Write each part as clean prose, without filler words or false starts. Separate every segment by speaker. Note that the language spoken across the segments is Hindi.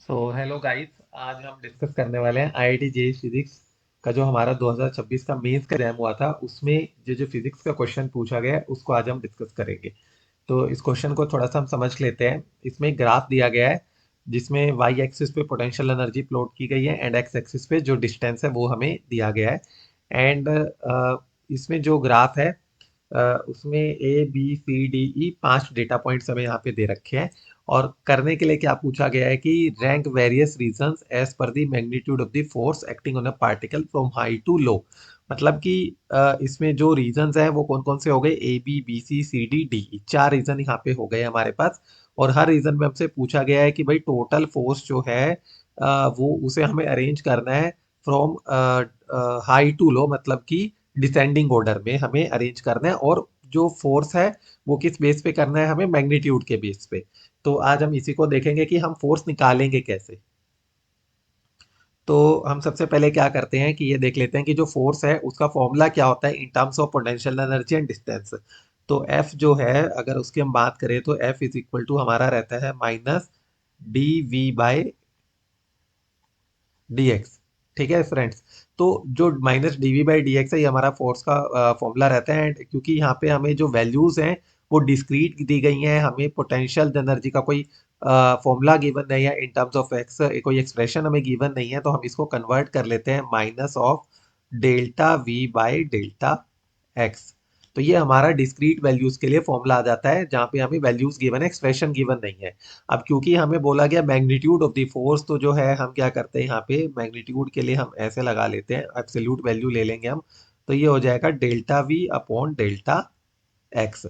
Speaker 1: Hello guys. आज हम डिस्कस करने वाले हैं आईआईटी जेई फिजिक्स का जो हमारा 2026 का मेंस का एग्जाम हुआ था, उसमें जो जो फिजिक्स का क्वेश्चन पूछा गया है उसको आज हम डिस्कस करेंगे। तो इस क्वेश्चन को थोड़ा सा हम समझ लेते हैं। इसमें एक ग्राफ दिया गया है जिसमें वाई एक्सिस पे पोटेंशियल एनर्जी प्लॉट की गई है एंड एक्स एक्सिस पे जो डिस्टेंस है वो हमें दिया गया है। एंड इसमें जो ग्राफ है उसमें A B C D E 5 data points हमें यहाँ पे दे रखे हैं। और करने के लिए क्या पूछा गया है कि rank various reasons as per the magnitude of the force acting on a particle from high to low. मतलब कि इसमें जो रीजंस हैं वो कौन कौन से हो गए, A B B C C D D E, 4 reason यहाँ पे हो गए हमारे पास। और हर रीजन में हमसे पूछा गया है कि भाई टोटल फोर्स जो है वो उसे हमें अरेंज करना है फ्रॉम हाई टू लो, मतलब कि डिसेंडिंग ऑर्डर में हमें अरेंज करना है। और जो फोर्स है वो किस बेस पे करना है, हमें मैग्नीट्यूड के बेस पे। तो आज हम इसी को देखेंगे कि हम फोर्स निकालेंगे कैसे। तो हम सबसे पहले क्या करते हैं कि ये देख लेते हैं कि जो फोर्स है उसका फॉर्मूला क्या होता है in terms of potential energy and distance. तो एफ जो है, अगर उसकी हम बात करें तो एफ इज इक्वल टू हमारा रहता है minus d v by dx। ठीक है फ्रेंड्स। तो जो minus d v by d x है ये हमारा फोर्स का फॉर्मूला रहता है। एंड क्योंकि यहाँ पे हमें जो वैल्यूज हैं वो डिस्क्रीट दी गई हैं, हमें पोटेंशियल एनर्जी का कोई फॉर्मूला गिवन नहीं है इन टर्म्स ऑफ एक्स, कोई एक्सप्रेशन हमें गिवन नहीं है, तो हम इसको कन्वर्ट कर लेते हैं minus of delta v by delta x. तो ये हमारा डिस्क्रीट वैल्यूज के लिए फॉर्मूला आ जाता है जहाँ पे हमें वैल्यूज गिवन है, एक्सप्रेशन गिवन नहीं है। अब क्योंकि हमें बोला गया मैग्नीट्यूड ऑफ द फोर्स, तो जो है हम क्या करते हैं यहाँ पे मैग्नीट्यूड के लिए हम ऐसे लगा लेते हैं, एब्सोल्यूट वैल्यू ले लेंगे हम। तो ये हो जाएगा delta we upon delta x.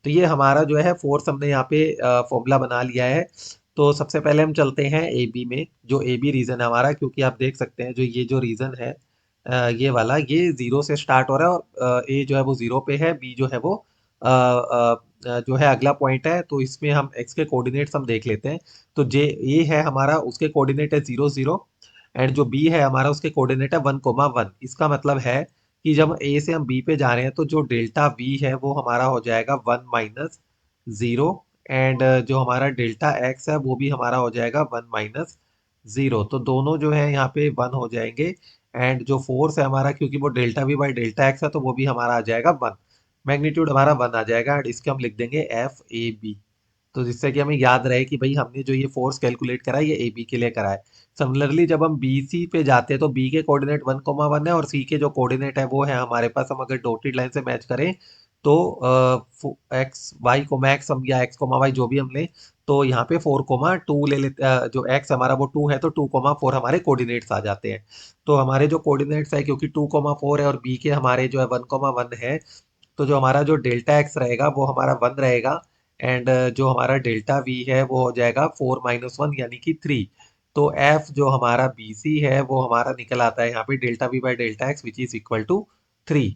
Speaker 1: तो ये हमारा जो है फोर्स हमने यहाँ पे फॉर्मूला बना लिया है। तो सबसे पहले हम चलते हैं ए बी में। जो ए बी रीजन है हमारा, क्योंकि आप देख सकते हैं जो ये जो रीजन है ये वाला, ये जीरो से स्टार्ट हो रहा है और ए जो है वो जीरो पे है, बी जो है वो जो है अगला पॉइंट है। तो इसमें हम एक्स के कोऑर्डिनेट्स हम देख लेते हैं। तो जे ए है हमारा, उसके कोऑर्डिनेट है 0 0। एंड जो बी है हमारा उसके कोऑर्डिनेट है 1 1। इसका मतलब है कि जब ए से हम बी पे जा रहे हैं तो जो डेल्टा वी है वो हमारा हो जाएगा 1 - 0। एंड जो हमारा डेल्टा एक्स है वो भी हमारा हो जाएगा 1 - 0। तो दोनों जो है यहाँ पे 1 हो जाएंगे। एंड जो फोर्स है हमारा, क्योंकि वो delta v by delta x है, तो वो भी हमारा आ जाएगा 1। मैग्नीट्यूड हमारा 1 आ जाएगा एंड इसके हम लिख देंगे एफ ए बी। तो जिससे कि हमें याद रहे कि भाई हमने जो ये फोर्स कैलकुलेट करा है ये ए बी के लिए करा है। सिमिलरली जब हम बी सी पे जाते हैं तो बी के कोऑर्डिनेट 1 1 है और सी के जो कोऑर्डिनेट है वो है हमारे पास, हम अगर डॉटेड लाइन से मैच करें तो एक्स वाई को मैक्स हम या एक्स कोमा वाई जो भी हम लें, तो यहाँ पे 4 2 ले लेते जो एक्स हमारा वो 2 है तो 2 4 हमारे कोऑर्डिनेट्स आ जाते हैं। तो हमारे जो कोऑर्डिनेट्स है, क्योंकि 2 4 है और बी के हमारे जो है 1 1 है, तो जो हमारा जो डेल्टा एक्स रहेगा वो हमारा 1 रहेगा। एंड जो हमारा डेल्टा वी है वो हो जाएगा 4 - 1 यानी कि 3। तो एफ जो हमारा बी सी है वो हमारा निकल आता है यहाँ पे delta v by delta x which is equal to 3।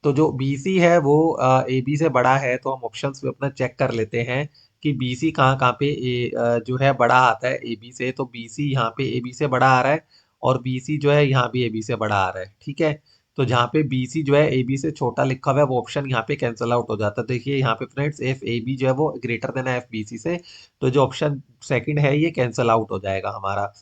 Speaker 1: तो जो बी सी है वो ए बी से बड़ा है, तो हम ऑप्शंस पे अपना चेक कर लेते हैं कि बी सी कहाँ कहाँ पे जो है बड़ा आता है ए बी से। तो बी सी यहाँ पे ए बी से बड़ा आ रहा है और बी सी जो है यहाँ भी ए बी से बड़ा आ रहा है। ठीक है। तो जहाँ पे बी सी जो है ए बी से छोटा लिखा हुआ है वो ऑप्शन यहाँ पे कैंसिल आउट हो जाता है। देखिए यहाँ पे फ्रेंड्स एफ ए बी जो है वो ग्रेटर देन है एफ बी सी से, तो जो ऑप्शन सेकंड है ये कैंसिल आउट हो जाएगा हमारा।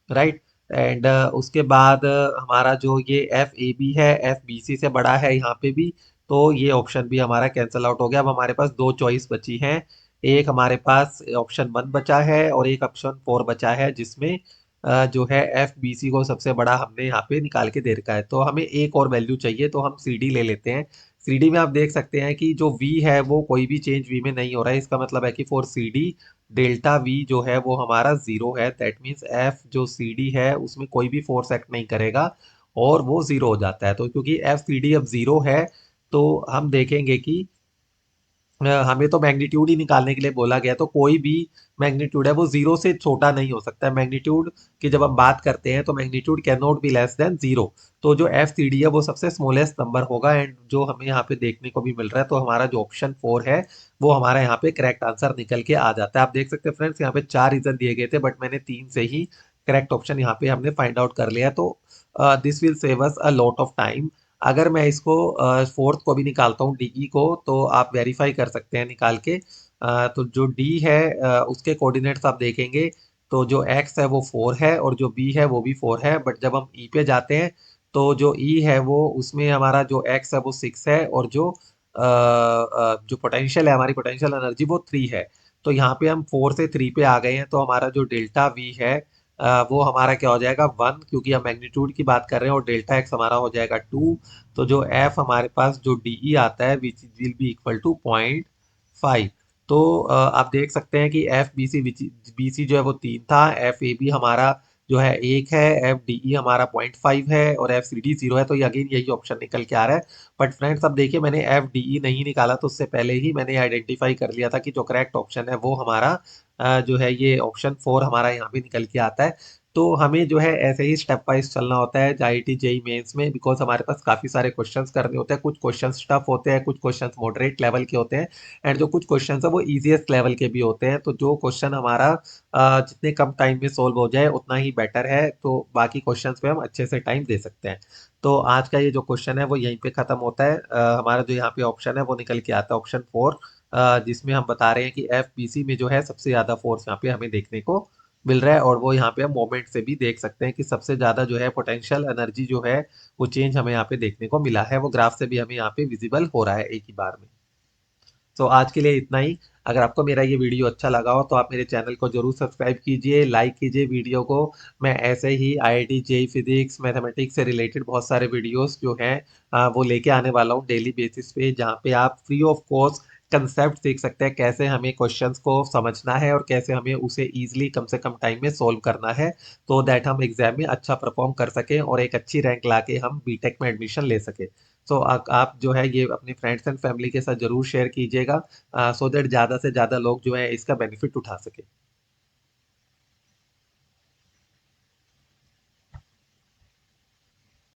Speaker 1: राइट। एंड उसके बाद हमारा जो ये एफ ए बी है एफ बी सी से बड़ा है यहाँ पे भी, तो ये ऑप्शन भी हमारा कैंसिल आउट हो गया। अब हमारे पास दो चॉइस बची हैं। एक हमारे पास ऑप्शन 1 बचा है और एक ऑप्शन 4 बचा है, जिसमें जो है एफ बी सी को सबसे बड़ा हमने यहाँ पे निकाल के दे रखा है। तो हमें एक और वैल्यू चाहिए, तो हम सी डी ले लेते हैं। सी डी में आप देख सकते हैं कि जो वी है वो कोई भी चेंज वी में नहीं हो रहा है। इसका मतलब है कि for C D delta v जो है वो हमारा 0 है। दैट मीन्स एफ जो सी डी है उसमें कोई भी फोर्स एक्ट नहीं करेगा और वो 0 हो जाता है। तो क्योंकि एफ सी डी अब 0 है, तो हम देखेंगे कि हमें तो मैग्नीट्यूड ही निकालने के लिए बोला गया, तो कोई भी मैग्नीट्यूड है वो 0 से छोटा नहीं हो सकता है। मैग्नीट्यूड की जब हम बात करते हैं तो magnitude can not be less than 0। तो जो एफ सी डी है वो सबसे स्मॉलेस्ट नंबर होगा। एंड जो हमें यहाँ पे देखने को भी मिल रहा है, तो हमारा जो ऑप्शन 4 है वो हमारा यहाँ पे करेक्ट आंसर निकल के आ जाता है। आप देख सकते हैं फ्रेंड्स यहाँ पे 4 रीजन दिए गए थे बट मैंने 3 से ही करेक्ट ऑप्शन यहाँ पे हमने फाइंड आउट कर लिया। तो this will save us a lot of time. अगर मैं इसको फोर्थ को भी निकालता हूँ डीई को, तो आप वेरीफाई कर सकते हैं निकाल के। तो जो डी है उसके कोऑर्डिनेट्स आप देखेंगे तो जो x है वो 4 है और जो b है वो भी 4 है, बट जब हम e पे जाते हैं तो जो e है वो उसमें हमारा जो x है वो 6 है और जो पोटेंशियल है, हमारी पोटेंशियल एनर्जी वो 3 है। तो यहाँ पे हम 4 से 3 पे आ गए हैं, तो हमारा जो डेल्टा v है वो हमारा क्या हो जाएगा 1, क्योंकि हम मैग्नीट्यूड की बात कर रहे हैं, और डेल्टा x हमारा हो जाएगा 2। तो जो f हमारे पास जो de आता है which will be equal to 0.5। तो आप देख सकते हैं कि एफ बी सी जो है वो 3 था, एफ ए बी हमारा जो है 1 है, एफ डी ई हमारा 0.5 है और एफ सी डी 0 है। तो ये अगेन यही ऑप्शन निकल के आ रहा है। बट फ्रेंड्स अब देखिए, मैंने एफ डी ई नहीं निकाला, तो उससे पहले ही मैंने आइडेंटिफाई कर लिया था कि जो करेक्ट ऑप्शन है वो हमारा जो है ये ऑप्शन 4 हमारा यहाँ पे निकल के आता है। तो हमें जो है ऐसे ही स्टेप वाइज चलना होता है आईआईटी जेई मेंस में, बिकॉज हमारे पास काफी सारे क्वेश्चंस करने होते हैं। कुछ क्वेश्चंस टफ होते हैं, कुछ क्वेश्चंस मॉडरेट लेवल के होते हैं, एंड जो कुछ क्वेश्चन है वो इजीएस्ट लेवल के भी होते हैं। तो जो क्वेश्चन हमारा जितने कम टाइम में सोल्व हो जाए उतना ही बेटर है, तो बाकी क्वेश्चंस पे हम अच्छे से टाइम दे सकते हैं। तो आज का ये जो क्वेश्चन है वो यहीं पे खत्म होता है। हमारा जो यहाँ पे ऑप्शन है वो निकल के आता है ऑप्शन 4, जिसमें हम बता रहे हैं कि एफ बी सी में जो है सबसे ज्यादा फोर्स यहाँ पे हमें देखने को मिल रहा है। और वो यहाँ पे हम मोमेंट से भी देख सकते हैं कि सबसे ज्यादा जो है पोटेंशियल एनर्जी जो है वो चेंज हमें यहाँ पे देखने को मिला है, वो ग्राफ से भी हमें यहाँ पे विजिबल हो रहा है एक ही बार में। तो आज के लिए इतना ही। अगर आपको मेरा ये वीडियो अच्छा लगा हो तो आप मेरे चैनल को जरूर सब्सक्राइब कीजिए, लाइक कीजिए वीडियो को। मैं ऐसे ही आईआईटी जेई फिजिक्स मैथमेटिक्स से रिलेटेड बहुत सारे वीडियोस जो हैं वो लेके आने वाला हूँ डेली बेसिस पे, जहाँ पे आप फ्री ऑफ कॉस्ट कंसेप्ट सीख सकते हैं, कैसे हमें क्वेश्चंस को समझना है और कैसे हमें उसे इजीली कम से कम टाइम में सोल्व करना है, तो दैट हम एग्जाम में अच्छा परफॉर्म कर सकें और एक अच्छी रैंक लाके हम बीटेक में एडमिशन ले सकें। सो आप जो है ये अपने फ्रेंड्स एंड फैमिली के साथ जरूर शेयर कीजिएगा, सो दैट ज़्यादा से ज़्यादा लोग जो है इसका बेनिफिट उठा सके।